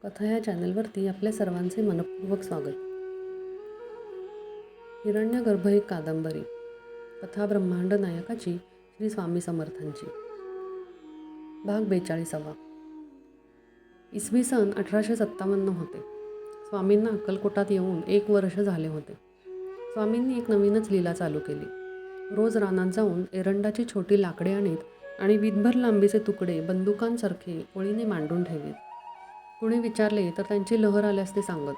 कथा या चॅनलवरती आपल्या सर्वांचे मनपूर्वक स्वागत. हिरण्यगर्भ एक कादंबरी. कथा ब्रह्मांड नायकाची श्री स्वामी समर्थांची. भाग 42. इसवी सन 1857 होते. स्वामींना अक्कलकोटात येऊन 1 वर्ष झाले होते. स्वामींनी एक नवीनच लीला चालू केली. रोज रानात जाऊन एरंडाची छोटी लाकडे आणीत आणि वीटभर लांबीचे तुकडे बंदुकांसारखे ओळीने मांडून ठेवीत. कुणी विचारले तर त्यांची लहर आल्यास ते सांगत.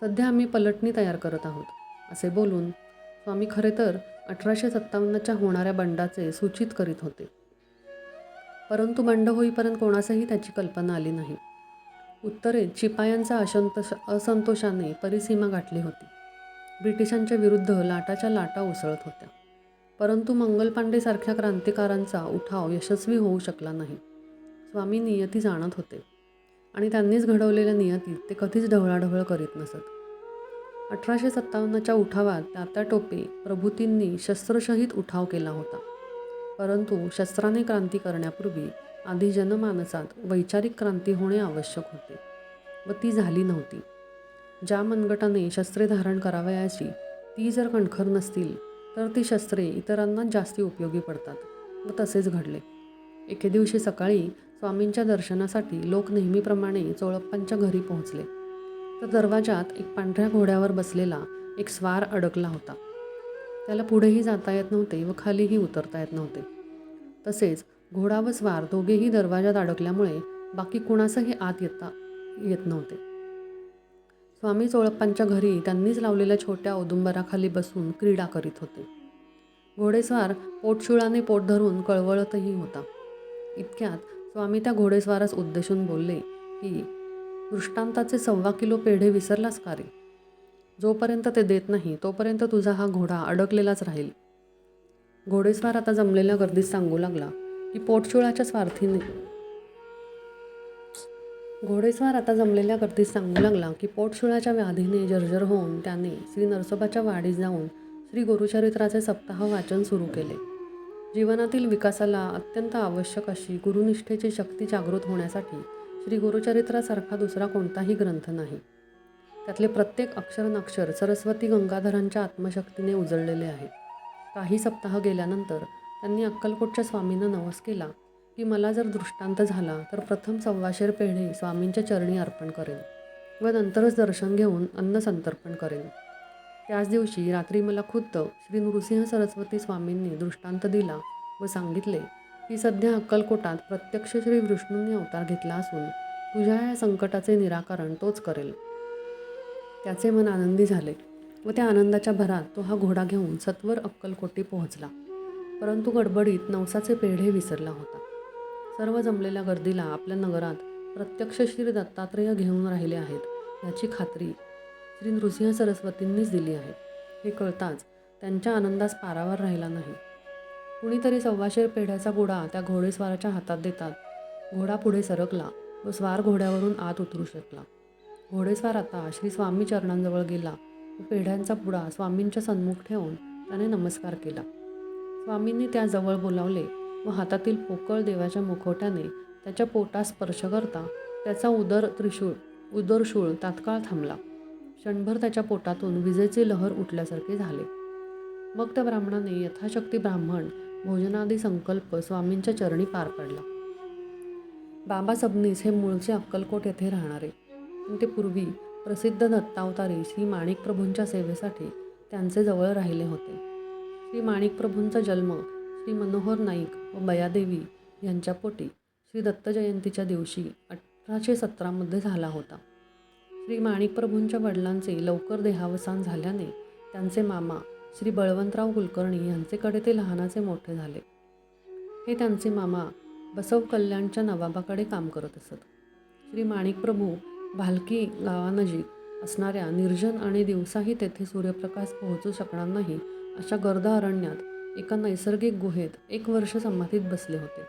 सध्या आम्ही पलटणी तयार करत आहोत असे बोलून स्वामी खरे तर 1857च्या होणाऱ्या बंडाचे सूचित करीत होते. परंतु बंड होईपर्यंत कोणासही त्याची कल्पना आली नाही. उत्तरेत शिपायांचा असंतोषाने परिसीमा गाठली होती. ब्रिटिशांच्या विरुद्ध लाटाच्या लाटा उसळत होत्या. परंतु मंगलपांडेसारख्या क्रांतिकारांचा उठाव यशस्वी होऊ शकला नाही. स्वामी नियती जाणत होते आणि त्यांनीच घडवलेल्या नियतीत ते कधीच ढवळाढवळ करीत नसत. 1857च्या उठावात तात्या टोपे प्रभूतींनी शस्त्रशहीद उठाव केला होता. परंतु शस्त्राने क्रांती करण्यापूर्वी आधी जनमानसात वैचारिक क्रांती होणे आवश्यक होते व ती झाली नव्हती. ज्या मनगटाने शस्त्रे धारण करावयाची ती जर कणखर नसतील तर ती शस्त्रे इतरांनाच जास्ती उपयोगी पडतात व तसेच घडले. एके दिवशी सकाळी स्वामींच्या दर्शनासाठी लोक नेहमीप्रमाणे चोळप्पांच्या घरी पोहोचले तर दरवाजात एक पांढऱ्या घोड्यावर बसलेला एक स्वार अडकला होता. त्याला पुढेही जाता येत नव्हते व खालीही उतरता येत नव्हते. तसेच घोडा व स्वार दोघेही दरवाजात अडकल्यामुळे बाकी कुणासही आत येत नव्हते. स्वामी चोळप्पांच्या घरी त्यांनीच लावलेल्या छोट्या औदुंबराखाली बसून क्रीडा करीत होते. घोडेस्वार पोटशुळाने पोट धरून कळवळतही होता. इतक्यात स्वामी त्या घोडेस्वारास उद्देशून बोलले की दृष्टांताचे 1.25 किलो पेढे विसरलास का रे? जोपर्यंत ते देत नाही तोपर्यंत तुझा हा घोडा अडकलेलाच राहील. घोडेस्वार आता जमलेल्या गर्दीत सांगू लागला की पोटशुळाच्या व्याधीने जर्जर होऊन त्याने श्री नरसोबाच्या वाडीत जाऊन श्री गुरुचरित्राचे सप्ताह वाचन सुरू केले. जीवनातील विकासाला अत्यंत आवश्यक अशी गुरुनिष्ठेची शक्ती जागृत होण्यासाठी श्री गुरुचरित्रासारखा दुसरा कोणताही ग्रंथ नाही. त्यातले प्रत्येक अक्षर सरस्वती गंगाधरांच्या आत्मशक्तीने उजळलेले आहे. काही सप्ताह गेल्यानंतर त्यांनी अक्कलकोटच्या स्वामींना नवस केला की मला जर दृष्टांत झाला तर प्रथम 125 पेढे स्वामींच्या चरणी अर्पण करेन व नंतरच दर्शन घेऊन अन्न संतर्पण करेन. त्याच दिवशी रात्री मला खुद्द श्री नृसिंह सरस्वती स्वामींनी दृष्टांत दिला व सांगितले की सध्या अक्कलकोटात प्रत्यक्ष श्री विष्णूंनी अवतार घेतला असून तुझ्या या संकटाचे निराकरण तोच करेल. त्याचे मन आनंदी झाले व त्या आनंदाच्या भरात तो हा घोडा घेऊन सत्वर अक्कलकोटी पोहोचला. परंतु गडबडीत नवसाचे पेढे विसरला होता. सर्व जमलेल्या गर्दीला आपल्या नगरात प्रत्यक्ष श्री दत्तात्रेय घेऊन राहिले आहेत याची खात्री श्री नृसिंह सरस्वतींनीच दिली आहे. हे कळताच त्यांच्या आनंदास पारावर राहिला नाही. कुणीतरी 125 पेढ्याचा गोळा त्या घोडेस्वाराच्या हातात देतात घोडा पुढे सरकला व स्वार घोड्यावरून आत उतरू शकला. घोडेस्वार आता श्री स्वामी चरणांजवळ गेला व पेढ्यांचा पुडा स्वामींच्या सन्मुख ठेवून त्याने नमस्कार केला. स्वामींनी त्याजवळ बोलावले व हातातील पोकळ देवाच्या मुखवट्याने त्याच्या पोटास स्पर्श करता त्याचा उदरशूळ तात्काळ थांबला. क्षणभर त्याच्या पोटातून विजेची लहर उठल्यासारखे झाले. मग त्या ब्राह्मणाने यथाशक्ती ब्राह्मण भोजनादी संकल्प स्वामींच्या चरणी पार पडला. बाबा सबनीस हे मूळचे अक्कलकोट येथे राहणारे, पण ते पूर्वी प्रसिद्ध दत्तावतारी श्री माणिकप्रभूंच्या सेवेसाठी त्यांचे जवळ राहिले होते. श्री माणिकप्रभूंचा जन्म श्री मनोहर नाईक व बयादेवी यांच्या पोटी श्री दत्त जयंतीच्या दिवशी 1817 झाला होता. श्री माणिकप्रभूंच्या वडिलांचे लवकर देहावसान झाल्याने त्यांचे मामा श्री बळवंतराव कुलकर्णी यांचेकडे ते लहानाचे मोठे झाले. हे त्यांचे मामा बसव कल्याणच्या नवाबाकडे काम करत असत. श्री माणिकप्रभू भालकी गावानजीक असणाऱ्या निर्जन आणि दिवसाही तेथे सूर्यप्रकाश पोहोचू शकणार नाही अशा गर्द अरण्यात एका नैसर्गिक गुहेत 1 वर्ष समाधीत बसले होते.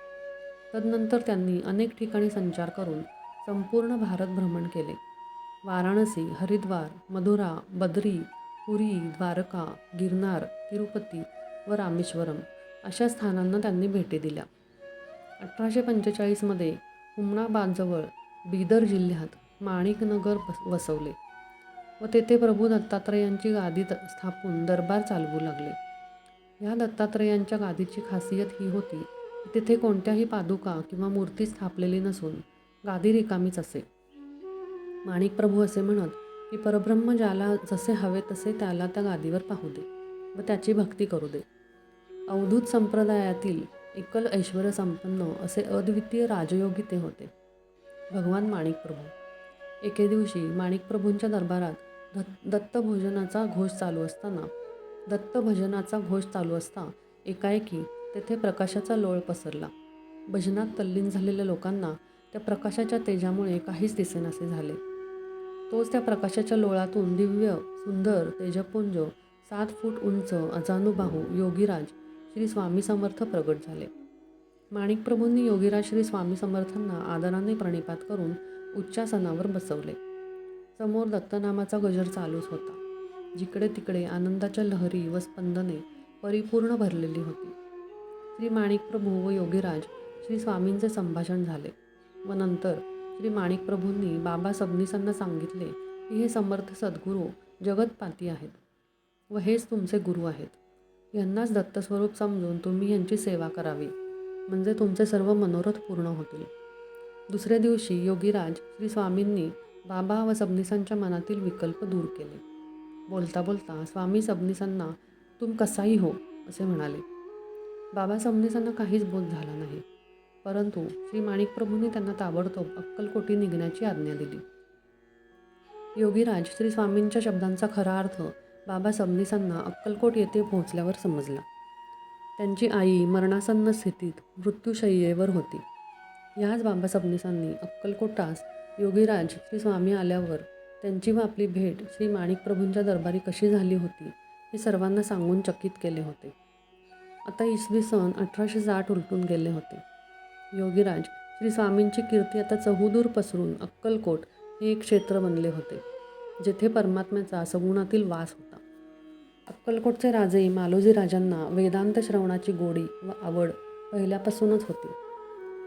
तदनंतर त्यांनी अनेक ठिकाणी संचार करून संपूर्ण भारत भ्रमण केले. वाराणसी, हरिद्वार, मथुरा, बद्री, पुरी, द्वारका, गिरनार, तिरुपती व रामेश्वरम अशा स्थानांना त्यांनी भेटी दिल्या. 1845 हुमणाबादजवळ बीदर जिल्ह्यात माणिकनगर वसवले व तेथे प्रभू दत्तात्रेयांची गादी स्थापून दरबार चालवू लागले. ह्या दत्तात्रेयांच्या गादीची खासियत ही होती की तेथे कोणत्याही पादुका किंवा मूर्ती स्थापलेली नसून गादी रिकामीच असे. माणिक प्रभू असे म्हणत की परब्रह्म ज्याला जसे हवे तसे त्याला त्या गादीवर पाहू दे व त्याची भक्ती करू दे. अवधूत संप्रदायातील एकल ऐश्वर्य संपन्न असे अद्वितीय राजयोगी ते होते, भगवान माणिक प्रभू. एके दिवशी माणिक प्रभूंच्या दरबारात दत्तभोजनाचा घोष चालू असता एकाएकी तेथे प्रकाशाचा लोळ पसरला. भजनात तल्लीन झालेल्या लोकांना त्या प्रकाशाच्या तेजामुळे काहीच दिसेनासे झाले. तोच त्या प्रकाशाच्या लोळातून दिव्य सुंदर तेजपुंज 7 फूट उंच अजानुबाहू योगीराज श्री स्वामी समर्थ प्रगट झाले. माणिक प्रभूंनी योगीराज श्री स्वामी समर्थांना आदराने प्रणिपात करून उच्चासनावर बसवले. समोर दत्तनामाचा गजर चालूच होता. जिकडे तिकडे आनंदाच्या लहरी व स्पंदने परिपूर्ण भरलेली होती. श्री माणिक प्रभू व योगीराज श्री स्वामींचे संभाषण झाले व नंतर श्री माणिक प्रभूंनी बाबा सबनीसांना सांगितले की हे समर्थ सद्गुरू जगतपाती आहेत व हेच तुमचे गुरु आहेत. यांनाच दत्तस्वरूप समजून तुम्ही यांची सेवा करावी, म्हणजे तुमचे सर्व मनोरथ पूर्ण होतील. दुसऱ्या दिवशी योगीराज श्री स्वामींनी बाबा व सबनीसांच्या मनातील विकल्प दूर केले. बोलता बोलता स्वामी सबनीसांना तुम कसाही हो असे म्हणाले. बाबा सबनीसांना काहीच बोध झाला नाही, परंतु श्री माणिक प्रभूंनी त्यांना ताबडतोब अक्कलकोटी निघण्याची आज्ञा दिली. योगीराज श्री स्वामींच्या शब्दांचा खरा अर्थ बाबा सबनीसांना अक्कलकोट येथे पोहोचल्यावर समजला. त्यांची आई मरणासन्न स्थितीत मृत्यूशय्येवर होती. ह्याच बाबा सबनीसांनी अक्कलकोटास योगीराज श्री स्वामी आल्यावर त्यांची व आपली भेट श्री माणिक प्रभूंच्या दरबारी कशी झाली होती हे सर्वांना सांगून चकित केले होते. आता इसवी सन 1860 उलटून गेले होते. योगीराज श्री स्वामींची कीर्ती आता चहूदूर पसरून अक्कलकोट हे एक क्षेत्र बनले होते, जेथे परमात्म्याचा सगुणातील वास होता. अक्कलकोटचे राजे मालोजी राजांना वेदांत श्रवणाची गोडी व आवड पहिल्यापासूनच होती.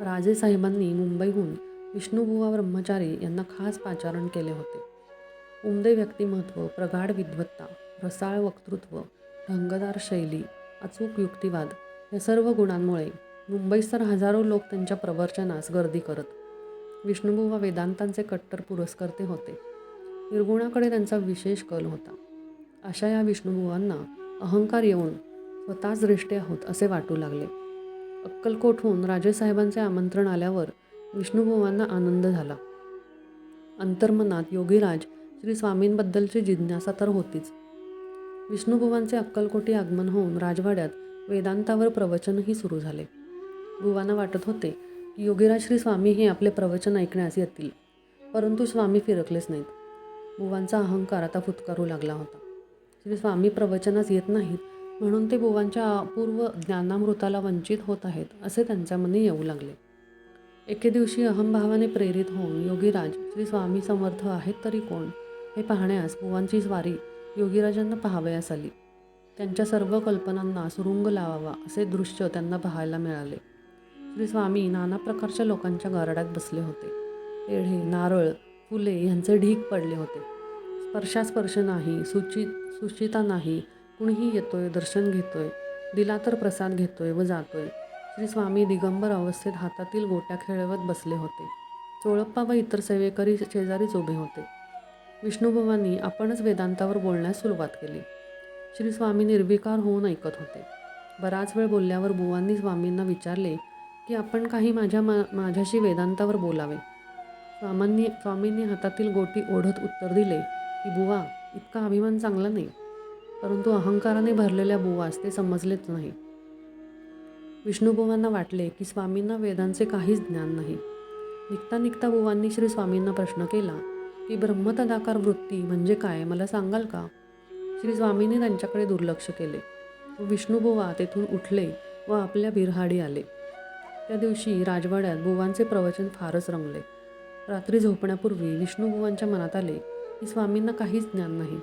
राजे साहेबांनी मुंबईहून विष्णुबुवा ब्रह्मचारी यांना खास पाचारण केले होते. उमदे व्यक्तिमत्व, प्रगाढ विद्वत्ता, रसाळ वक्तृत्व, ढंगदार शैली, अचूक युक्तिवाद या सर्व गुणांमुळे मुंबईस्तर हजारो लोक त्यांच्या प्रवचनास गर्दी करत. विष्णुबुवा वेदांतांचे कट्टर पुरस्कर्ते होते. निर्गुणाकडे त्यांचा विशेष कल होता. अशा या विष्णुबुवांना अहंकार येऊन स्वतःच दृष्टी आहोत असे वाटू लागले. अक्कलकोटहून राजेसाहेबांचे आमंत्रण आल्यावर विष्णुबुवांना आनंद झाला. अंतर्मनात योगीराज श्री स्वामींबद्दलची जिज्ञासा तर होतीच. विष्णुबुवांचे अक्कलकोटी आगमन होऊन राजवाड्यात वेदांतावर प्रवचनही सुरू झाले. बुवांना वाटत होते की योगीराज श्री स्वामी हे आपले प्रवचन ऐकण्यास येतील, परंतु स्वामी फिरकलेच नाहीत. बुवांचा अहंकार आता फुत्कारू लागला होता. श्री स्वामी प्रवचनास येत नाहीत म्हणून ते बुवांच्या अपूर्व ज्ञानामृताला वंचित होत आहेत असे त्यांच्या मनी येऊ लागले. एके दिवशी अहंभावाने प्रेरित होऊन योगीराज श्री स्वामी समर्थ आहेत तरी कोण हे पाहण्यास बुवांची स्वारी योगीराजांना पाहावयास आली. त्यांच्या सर्व कल्पनांना सुरुंग लावावा असे दृश्य त्यांना पाहायला मिळाले. श्री स्वामी नाना प्रकारच्या लोकांच्या गारड्यात बसले होते. पेढे, नारळ, फुले यांचे ढीग पडले होते. स्पर्शास्पर्श नाही, सुचिता नाही. कुणीही येतोय, दर्शन घेतोय, दिला तर प्रसाद घेतोय व जातोय. श्री स्वामी दिगंबर अवस्थेत हातातील गोट्या खेळवत बसले होते. चोळप्पा व इतर सेवेकरी शेजारीच उभे होते. विष्णुबुवांनी आपणच वेदांतावर बोलण्यास सुरुवात केली. श्री स्वामी निर्विकार होऊन ऐकत होते. बराच वेळ बोलल्यावर बुवांनी स्वामींना विचारले की आपण काही माझ्याशी वेदांतावर बोलावे. स्वामींनी हातातील गोटी ओढत उत्तर दिले की बुवा, इतका अभिमान चांगला नाही. परंतु अहंकाराने भरलेल्या बुवास ते समजलेच नाही. विष्णुबुवांना वाटले की स्वामींना वेदांचे काहीच ज्ञान नाही. निघता निघता बुवांनी श्री स्वामींना प्रश्न केला की ब्रह्मतदाकार वृत्ती म्हणजे काय, मला सांगाल का? श्री स्वामींनी त्यांच्याकडे दुर्लक्ष केले. विष्णुबुवा तेथून उठले व आपल्या बिरहाडी आले. त्या दिवशी राजवाड्यात बुवांचे प्रवचन फारच रंगले. रात्री झोपण्यापूर्वी विष्णुबुवांच्या मनात आले की स्वामींना काहीच ज्ञान नाही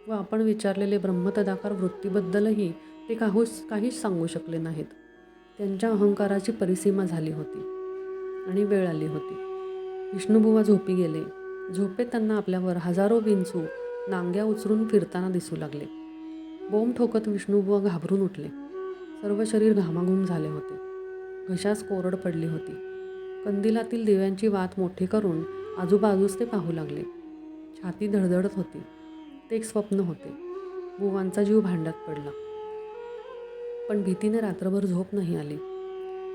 व आपण विचारलेले ब्रह्मतदाकार वृत्तीबद्दलही ते काहीच सांगू शकले नाहीत. त्यांच्या अहंकाराची परिसीमा झाली होती आणि वेळ आली होती. विष्णुबुवा झोपी गेले. झोपेत त्यांना आपल्यावर हजारो विंचू नांग्या उचलून फिरताना दिसू लागले. बोंब ठोकत विष्णुबुवा घाबरून उठले. सर्व शरीर घामाघूम झाले होते. घशास कोरड पडली होती. कंदिलातील दिव्यांची वात मोठी करून आजूबाजूस ते पाहू लागले. छाती धडधडत होती. ते एक स्वप्न होते. बुवांचा जीव भांड्यात पडला. पण भीतीने रात्रभर झोप नाही आली.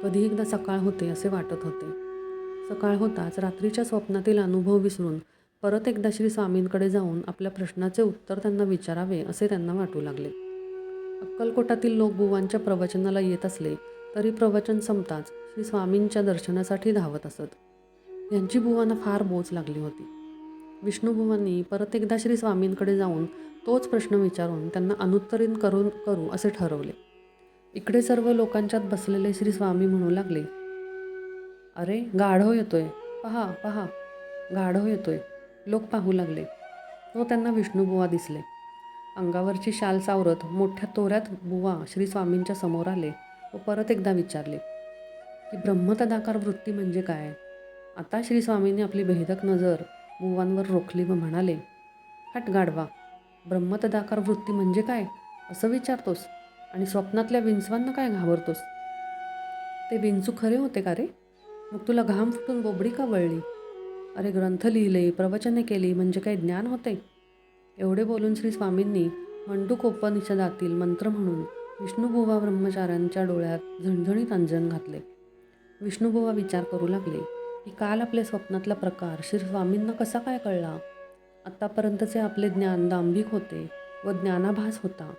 कधी एकदा सकाळ होते असे वाटत होते. सकाळ होताच रात्रीच्या स्वप्नातील अनुभव विसरून परत एकदा श्री स्वामींकडे जाऊन आपल्या प्रश्नाचे उत्तर त्यांना विचारावे असे त्यांना वाटू लागले. अक्कलकोटातील लोक बुवांच्या प्रवचनाला येत असले तरी प्रवचन संपताच श्री स्वामींच्या दर्शनासाठी धावत असत. यांची बुवांना फार बोच लागली होती. विष्णुबुवांनी परत एकदा श्री स्वामींकडे जाऊन तोच प्रश्न विचारून त्यांना अनुत्तरित करू असे ठरवले. इकडे सर्व लोकांच्यात बसलेले श्री स्वामी म्हणू लागले, अरे गाढव येतोय, पहा पहा, गाढव येतोय. लोक पाहू लागले. तो त्यांना विष्णुबुवा दिसले. अंगावरची शाल सावरत मोठ्या तोऱ्यात बुवा श्री स्वामींच्या समोर आले व परत एकदा विचारले की ब्रह्मतदाकार वृत्ती म्हणजे काय. आता श्री स्वामींनी आपली भेदक नजर बुवांवर रोखली व म्हणाले, हट गाढवा, ब्रह्मतदाकार वृत्ती म्हणजे काय असं विचारतोस आणि स्वप्नातल्या विंचवांना काय घाबरतोस. ते विंचू खरे होते का रे? मग तुला घाम फुटून बोबडी का वळली? अरे ग्रंथ लिहिले, प्रवचने केली म्हणजे काही ज्ञान होते. एवढे बोलून श्री स्वामींनी मंडूकोपनिषदातील मंत्र म्हणून विष्णुबुवा ब्रह्मचार्यांच्या डोळ्यात झणझणीत अंजन घातले. विष्णुबुवा विचार करू लागले की काल आपल्या स्वप्नातला प्रकार श्री स्वामींना कसा काय कळला. आत्तापर्यंतचे आपले ज्ञान दांभिक होते व ज्ञानाभास होता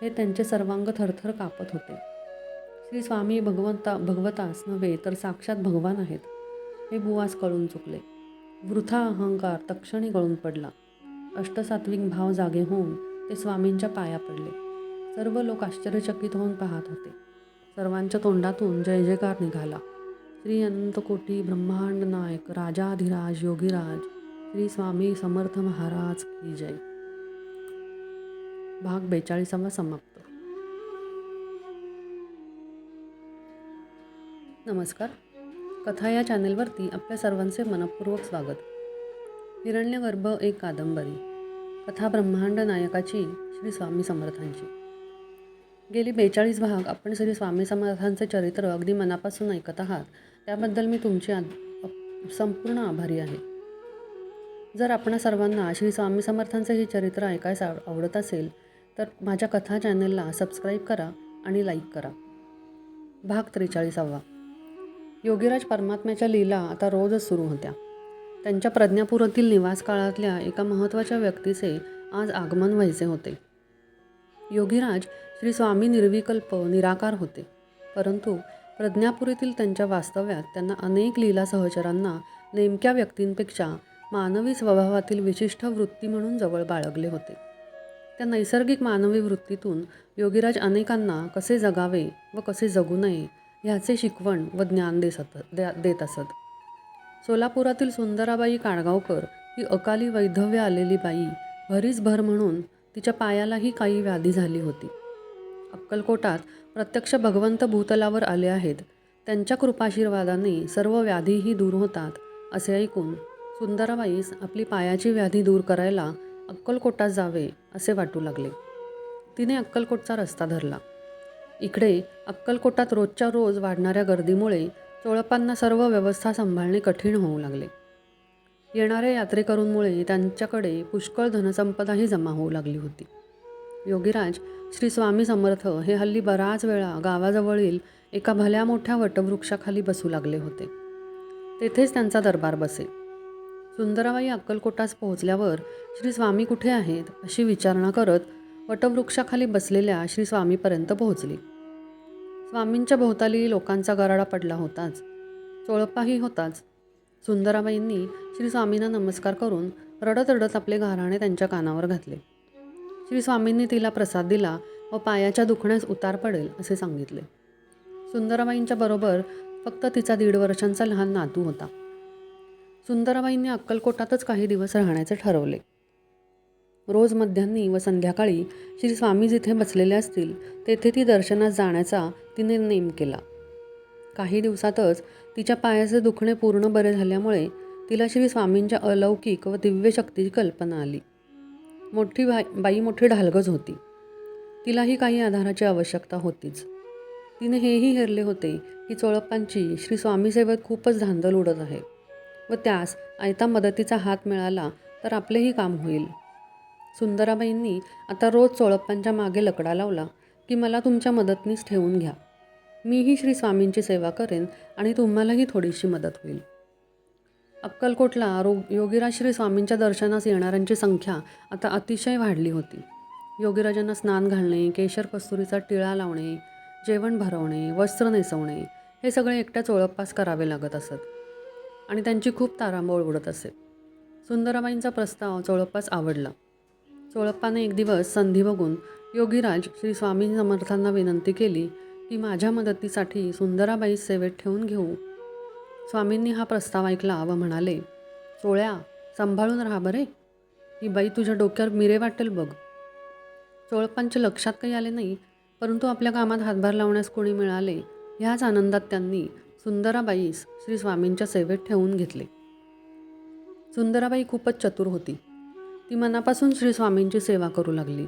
हे त्यांचे सर्वांग थरथर कापत होते. श्री स्वामी भगवतास नव्हे तर साक्षात भगवान आहेत हे बुवास कळून चुकले. वृथा अहंकार तक्षणी गळून पडला. अष्टसात्विक भाव जागे होऊन ते स्वामींच्या पाया पडले. सर्व लोक आश्चर्यचकित होऊन पाहत होते. सर्वांच्या तोंडातून जय जयकार निघाला. श्री अनंतकोटी ब्रह्मांड नायक राजाधिराज योगीराज श्री स्वामी समर्थ महाराज की जय. भाग 42 समाप्त. नमस्कार. कथा या चॅनेलवरती आपल्या सर्वांचे मनपूर्वक स्वागत. हिरण्यगर्भ एक कादंबरी. कथा ब्रह्मांड नायकाची श्री स्वामी समर्थांची. गेली 42 भाग आपण श्री स्वामी समर्थांचे चरित्र अगदी मनापासून ऐकत आहात त्याबद्दल मी तुमची संपूर्ण आभारी आहे. जर आपणा सर्वांना श्री स्वामी समर्थांचे हे चरित्र ऐकायस आवडत असेल तर माझ्या कथा चॅनलला सबस्क्राईब करा आणि लाईक करा. भाग 43. योगीराज परमात्म्याच्या लीला आता रोजच सुरू होत्या. त्यांच्या प्रज्ञापुरातील निवास काळातल्या एका महत्त्वाच्या व्यक्तीचे आज आगमन व्हायचे होते. योगीराज श्री स्वामी निर्विकल्प निराकार होते, परंतु प्रज्ञापुरीतील त्यांच्या वास्तव्यात त्यांना अनेक लीला सहचरांना नेमक्या व्यक्तींपेक्षा मानवी स्वभावातील विशिष्ट वृत्ती म्हणून जवळ बाळगले होते. त्या नैसर्गिक मानवी वृत्तीतून योगीराज अनेकांना कसे जगावे व कसे जगू नये ह्याचे शिकवण व ज्ञान देत असत. सोलापुरातील सुंदराबाई काळगावकर ही अकाली वैधव्य आलेली बाई भरीस भर म्हणून तिच्या पायालाही काही व्याधी झाली होती. अक्कलकोटात प्रत्यक्ष भगवंत भूतलावर आले आहेत, त्यांच्या कृपाशीर्वादाने सर्व व्याधीही दूर होतात असे ऐकून सुंदराबाईस आपली पायाची व्याधी दूर करायला अक्कलकोटात जावे असे वाटू लागले. तिने अक्कलकोटचा रस्ता धरला. इकडे अक्कलकोटात रोजच्या रोज वाढणाऱ्या गर्दीमुळे चोळपांना सर्व व्यवस्था सांभाळणे कठीण होऊ लागले. येणाऱ्या यात्रेकरूंमुळे त्यांच्याकडे पुष्कळ धनसंपदाही जमा होऊ लागली होती. योगीराज श्री स्वामी समर्थ हे हल्ली बराच वेळा गावाजवळील एका भल्या मोठ्या वटवृक्षाखाली बसू लागले होते. तेथेच त्यांचा दरबार बसे. सुंदराबाई अक्कलकोटास पोहोचल्यावर श्री स्वामी कुठे आहेत अशी विचारणा करत वटवृक्षाखाली बसलेल्या श्री स्वामीपर्यंत पोहोचली. स्वामींच्या भोवताली लोकांचा गराडा पडला होताच, चोळपाही होताच. सुंदराबाईंनी श्री स्वामींना नमस्कार करून रडत रडत आपले गाऱ्हाणे त्यांच्या कानावर घातले. श्री स्वामींनी तिला प्रसाद दिला व पायाच्या दुखण्यास उतार पडेल असे सांगितले. सुंदराबाईंच्या बरोबर फक्त तिचा 1.5 वर्षांचा लहान नातू होता. सुंदराबाईंनी अक्कलकोटातच काही दिवस राहण्याचे ठरवले. रोज मध्यान्ही व संध्याकाळी श्री स्वामी जिथे बसलेले असतील तेथे ती दर्शनास जाण्याचा तिने नेम केला. काही दिवसातच तिच्या पायाचे दुखणे पूर्ण बरे झाल्यामुळे तिला श्री स्वामींच्या अलौकिक व दिव्य शक्तीची कल्पना आली. मोठी बाई मोठी ढालगज होती. तिलाही काही आधाराची आवश्यकता होतीच. तिने हेही हेरले होते की चोळप्पांची श्री स्वामी सेवेत खूपच धांदल उडत आहे व त्यास आयता मदतीचा हात मिळाला तर आपलेही काम होईल. सुंदराबाईंनी आता रोज चोळप्पांच्या मागे लकडा लावला की मला तुमच्या मदतनीस ठेवून घ्या. मीही श्री स्वामींची सेवा करेन आणि तुम्हालाही थोडीशी मदत होईल. अक्कलकोटला योगीराज श्री स्वामींच्या दर्शनास येणाऱ्यांची संख्या आता अतिशय वाढली होती. योगीराजांना स्नान घालणे, केशर कस्तुरीचा टिळा लावणे, जेवण भरवणे, वस्त्र नेसवणे हे सगळे एकट्या चोळप्पास करावे लागत असत आणि त्यांची खूप तारांबळ उडत असे. सुंदराबाईंचा प्रस्ताव चोळप्पास आवडला. चोळप्पाने एक दिवस संधी बघून योगीराज श्री स्वामी समर्थांना विनंती केली की माझ्या मदतीसाठी सुंदराबाई सेवेत ठेवून घेऊ. स्वामींनी हा प्रस्ताव ऐकला व म्हणाले, चोळ्या, सांभाळून राहा बरे, ही बाई तुझ्या डोक्यावर मिरे वाटेल बघ. चोळप्पांच्या लक्षात काही आले नाही, परंतु आपल्या कामात हातभार लावण्यास कोणी मिळाले ह्याच आनंदात त्यांनी सुंदराबाईस श्री स्वामींच्या सेवेत ठेवून घेतले. सुंदराबाई खूपच चतुर होती. ती मनापासून श्री स्वामींची सेवा करू लागली.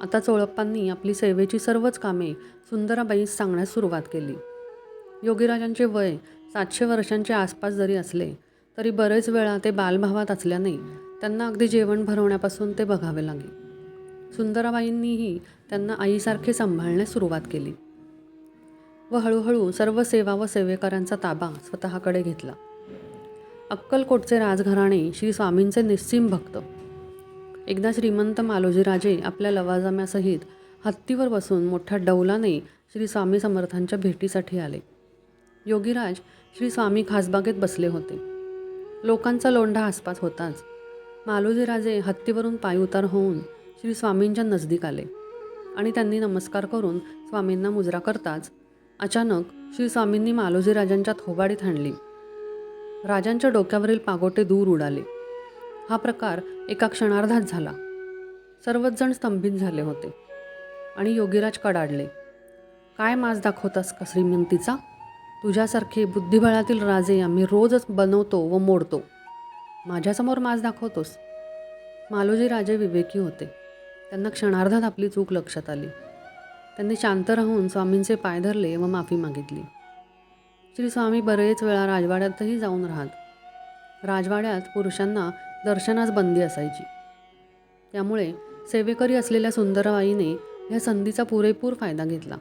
आता चोळप्पांनी आपली सेवेची सर्वच कामे सुंदराबाईस सांगण्यास सुरुवात केली. योगीराजांचे वय 700 वर्षांच्या आसपास जरी असले तरी बरेच वेळा ते बालभावात असल्याने त्यांना अगदी जेवण भरवण्यापासून ते बघावे लागे. सुंदराबाईंनीही त्यांना आईसारखे सांभाळण्यास सुरुवात केली व हळूहळू सर्व सेवा व सेवेकऱ्यांचा ताबा स्वतःकडे घेतला. अक्कलकोटचे राजघराणे श्री स्वामींचे निस्सीम भक्त. एकदा श्रीमंत मालोजीराजे आपल्या लवाजम्यासहित हत्तीवर बसून मोठ्या डौलाने श्री स्वामी समर्थांच्या भेटीसाठी आले. योगीराज श्री स्वामी खासबागेत बसले होते. लोकांचा लोंढा आसपास होताच. मालोजीराजे हत्तीवरून पाय उतार होऊन श्री स्वामींच्या नजदीक आले आणि त्यांनी नमस्कार करून स्वामींना मुजरा करताच अचानक श्री स्वामींनी मालोजीराजांच्या थोबाडीत हाणली. राजांच्या डोक्यावरील पागोटे दूर उडाले. हा प्रकार एका क्षणार्धात झाला. सर्वच जण स्तंभित झाले होते आणि योगीराज कडाडले. काय माज दाखवतास का श्रीमंतीचा? तुझ्यासारखे बुद्धिबळातील राजे आम्ही रोजच बनवतो व मोडतो. माझ्यासमोर माज दाखवतोस? मालोजी राजे विवेकी होते. त्यांना क्षणार्धात आपली चूक लक्षात आली. त्यांनी शांत राहून स्वामींचे पाय धरले व माफी मागितली. श्री स्वामी बरेच वेळा राजवाड्यातही जाऊन राहत. राजवाड्यात पुरुषांना दर्शनास बंदी असायची. त्यामुळे सेवेकरी असलेल्या सुंदराबाईने या संधीचा पुरेपूर फायदा घेतला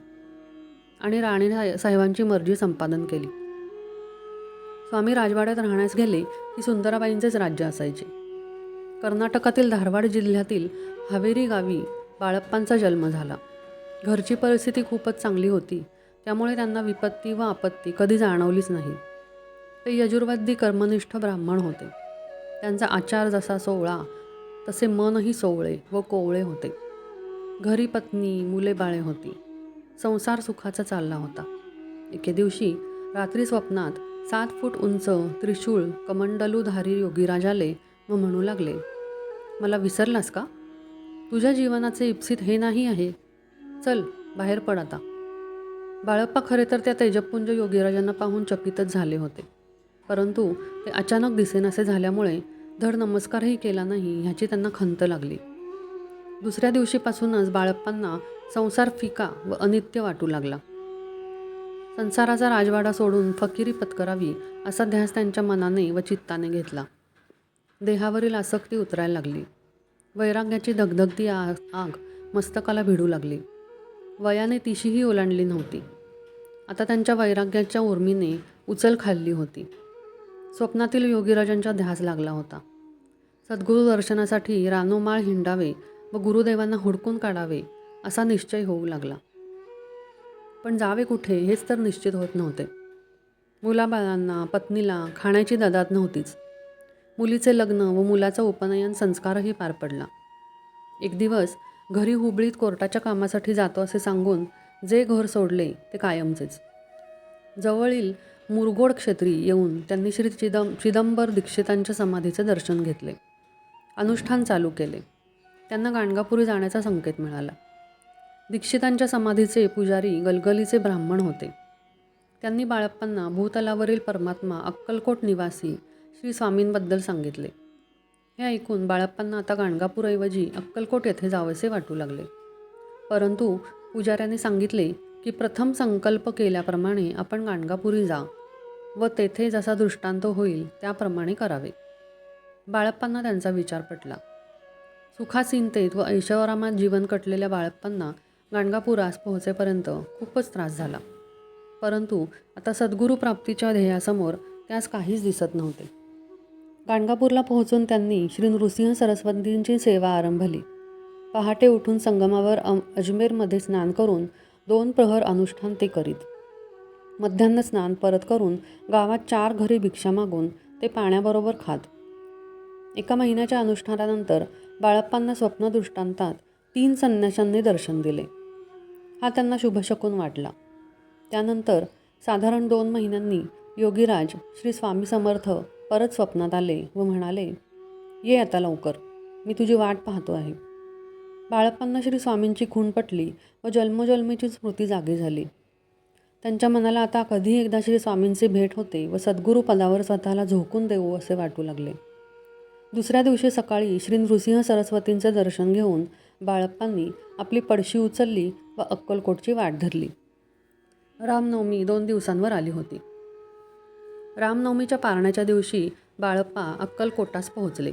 आणि राणी साहेबांची मर्जी संपादन केली. स्वामी राजवाड्यात राहण्यास गेले की सुंदराबाईंचेच राज्य असायचे. कर्नाटकातील धारवाड जिल्ह्यातील हावेरी गावी बाळप्पांचा जन्म झाला. घरची परिस्थिती खूपच चांगली होती, त्यामुळे त्यांना विपत्ती व आपत्ती कधी जाणवलीच नाही. ते यजुर्वेदी कर्मनिष्ठ ब्राह्मण होते. त्यांचा आचार जसा सोवळा तसे मनही सोवळे व कोवळे होते. घरी पत्नी मुले बाळे होती. संसार सुखाचा चालला होता. एके दिवशी रात्री स्वप्नात 7 फूट उंच त्रिशूळ कमंडलूधारी योगीराज आले व म्हणू लागले, मला विसरलास का? तुझ्या जीवनाचे इप्सित हे नाही आहे. चल बाहेर पड आता. बाळप्पा खरे तर त्या तेजपुंज योगीराजांना पाहून चकितच झाले होते, परंतु ते अचानक दिसेनासे झाल्यामुळे धड नमस्कारही केला नाही ह्याची त्यांना खंत लागली. दुसऱ्या दिवशीपासूनच बाळप्पांना संसार फिका व अनित्य वाटू लागला. संसाराचा राजवाडा सोडून फकिरी पत्करावी असा ध्यास त्यांच्या मनाने व चित्ताने घेतला. देहावरील आसक्ती उतरायला लागली. वैराग्याची धगधगती आग मस्तकाला भिडू लागली. वयाने तिशीही ओलांडली नव्हती. आता त्यांच्या वैराग्याच्या उर्मीने उचल खाल्ली होती. स्वप्नातील योगीराजांचा ध्यास लागला होता. सद्गुरू दर्शनासाठी रानोमाळ हिंडावे व गुरुदेवांना हुडकून काढावे असा निश्चय होऊ लागला. पण जावे कुठे हेच तर निश्चित होत नव्हते. मुलाबाळांना पत्नीला खाण्याची ददात नव्हतीच. मुलीचे लग्न व मुलाचा उपनयन संस्कारही पार पडला. एक दिवस घरी हुबळीत कोर्टाच्या कामासाठी जातो असे सांगून जे घर सोडले ते कायमचेच. जवळील मुरगोड क्षेत्री येऊन त्यांनी श्री चिदंबर दीक्षितांच्या समाधीचे दर्शन घेतले. अनुष्ठान चालू केले. त्यांना गाणगापुरी जाण्याचा संकेत मिळाला. दीक्षितांच्या समाधीचे पुजारी गलगलीचे ब्राह्मण होते. त्यांनी बाळप्पांना भूतलावरील परमात्मा अक्कलकोट निवासी श्री स्वामींबद्दल सांगितले. हे ऐकून बाळप्पांना आता गाणगापूरऐवजी अक्कलकोट येथे जावेसे वाटू लागले. परंतु पुजाऱ्याने सांगितले की प्रथम संकल्प केल्याप्रमाणे आपण गाणगापुरी जा व तेथे जसा दृष्टांत होईल त्याप्रमाणे करावे. बाळप्पांना त्यांचा विचार पटला. सुखासीनतेत व ऐशोआरामात जीवन कटलेल्या बाळप्पांना गाणगापुरास पोहोचेपर्यंत खूपच त्रास झाला. परंतु आता सद्गुरू प्राप्तीच्या ध्येयासमोर त्यास काहीच दिसत नव्हते. गाणगापूरला पोहोचून त्यांनी श्री नृसिंह सरस्वतींची सेवा आरंभली. पहाटे उठून संगमावर अजमेरमध्ये स्नान करून 2 प्रहर अनुष्ठान ते करीत. मध्यान्ह स्नान परत करून गावात 4 घरी भिक्षा मागून ते पाण्याबरोबर खात. 1 महिन्याच्या अनुष्ठानानंतर बाळप्पांना स्वप्नदृष्टांतात 3 संन्याशांनी दर्शन दिले. हा त्यांना शुभशकुन वाटला. त्यानंतर साधारण 2 महिन्यांनी योगीराज श्री स्वामी समर्थ परत स्वप्नात आले व म्हणाले, "ये आता लवकर, मी तुझी वाट पाहतो आहे." बाळप्पांना श्री स्वामींची खूण पटली व जन्मोजन्मीची स्मृती जागी झाली. त्यांच्या मनाला आता कधी एकदा श्री स्वामींची भेट होते व सद्गुरू पदावर स्वतःला झोकून देऊ असे वाटू लागले. दुसऱ्या दिवशी सकाळी श्री नृसिंह सरस्वतींचे दर्शन घेऊन बाळप्पांनी आपली पडशी उचलली व अक्कलकोटची वाट धरली. रामनवमी 2 दिवसांवर आली होती. रामनवमीच्या पारण्याच्या दिवशी बाळप्पा अक्कलकोटास पोहोचले.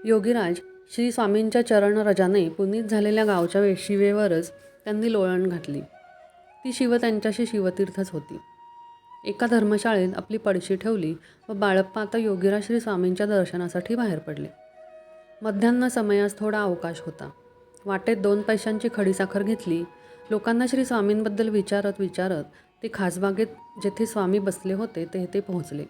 योगीराज श्री स्वामींच्या चरणरजाने पुनीत झालेल्या गावच्या शिवेवरच त्यांनी लोळण घातली. ती शिव त्यांच्याशी शिवतीर्थच होती. एका धर्मशाळेत आपली पडशी ठेवली व बाळप्पा आता योगीराज श्री स्वामींच्या दर्शनासाठी बाहेर पडले. मध्यान्ह समयास थोडा अवकाश होता. वाटेत 2 पैशांची खडीसाखर घेतली. लोकांना श्री स्वामींबद्दल विचारत ते खासबागेत जेथे स्वामी बसले होते तेथे पोहोचले.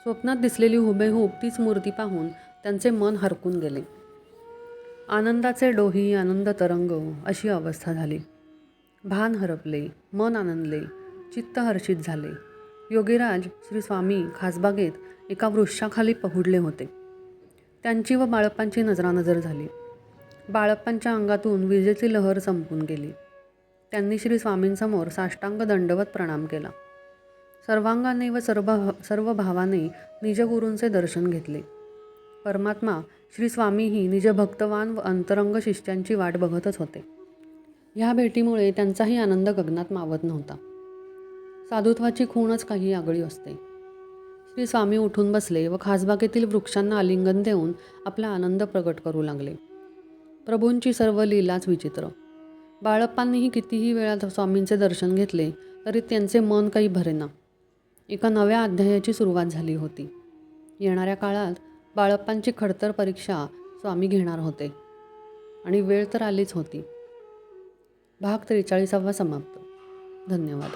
स्वप्नात दिसलेली हुबेहूब तीच मूर्ती पाहून त्यांचे मन हरकून गेले. आनंदाचे डोही आनंद तरंग अशी अवस्था झाली. भान हरपले, मन आनंदले, चित्त हर्षित झाले. योगीराज श्री स्वामी खासबागेत एका वृक्षाखाली पहुडले होते. त्यांची व बाळप्पांची नजरानजर झाली. बाळप्पांच्या अंगातून विजेची लहर संपून गेली. त्यांनी श्री स्वामींसमोर साष्टांग दंडवत प्रणाम केला. सर्वांगाने व सर्व भावाने निजगुरूंचे दर्शन घेतले. परमात्मा श्री स्वामीही निज भक्तवान व अंतरंग शिष्यांची वाट बघतच होते. ह्या भेटीमुळे त्यांचाही आनंद गगनात मावत नव्हता. साधुत्वाची खूणच काही आगळी असते. श्री स्वामी उठून बसले व खासबागेतील वृक्षांना आलिंगन देऊन आपला आनंद प्रकट करू लागले. प्रभूंची सर्व लीलाच विचित्र. बाळप्पांनीही कितीही वेळा स्वामींचे दर्शन घेतले तरी त्यांचे मन काही भरेना. एका नव्या अध्यायाची सुरुवात झाली होती. येणाऱ्या काळात बाळप्पांची खडतर परीक्षा स्वामी घेणार होते आणि वेळ तर आलीच होती. भाग 43 समाप्त. धन्यवाद.